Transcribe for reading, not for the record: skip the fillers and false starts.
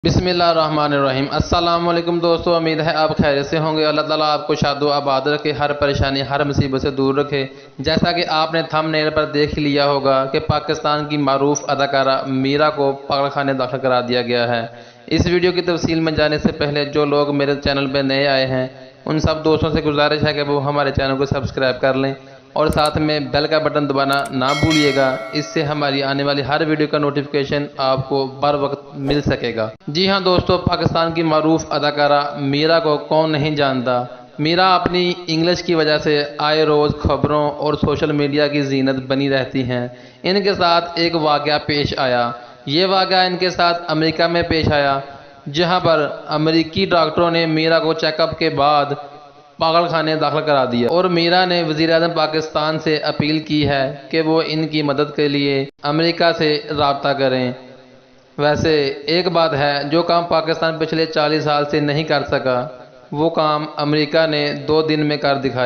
बिस्मिल्लाहिर्रहमानिर्रहीम। अस्सलाम वालेकुम दोस्तों, उम्मीद है आप खैरियत से होंगे। अल्लाह ताला आपको शादो आबाद रखे, हर परेशानी हर मुसीबत से दूर रखे। जैसा कि आपने थंबनेल पर देख लिया होगा कि पाकिस्तान की मारूफ अदाकारा मीरा को पागलखाने दाखिल करा दिया गया है। इस वीडियो की तफसील में जाने से पहले जो लोग मेरे चैनल पर नए आए हैं उन सब दोस्तों से गुजारिश है कि वो हमारे चैनल को सब्सक्राइब कर लें और साथ में बेल का बटन दबाना ना भूलिएगा। इससे हमारी आने वाली हर वीडियो का नोटिफिकेशन आपको बर वक्त मिल सकेगा। जी हाँ दोस्तों, पाकिस्तान की मारूफ अदाकारा मीरा को कौन नहीं जानता। मीरा अपनी इंग्लिश की वजह से आए रोज़ खबरों और सोशल मीडिया की जीनत बनी रहती हैं। इनके साथ एक वाक़या पेश आया। ये वाक़या इनके साथ अमेरिका में पेश आया, जहाँ पर अमेरिकी डॉक्टरों ने मीरा को चेकअप के बाद पागल खाने दाखिल करा दिया और मीरा ने वज़ीर-ए-आज़म पाकिस्तान से अपील की है कि वो इनकी मदद के लिए अमेरिका से रब्ता करें। वैसे एक बात है, जो काम पाकिस्तान पिछले 40 साल से नहीं कर सका वो काम अमेरिका ने 2 दिन में कर दिखाया।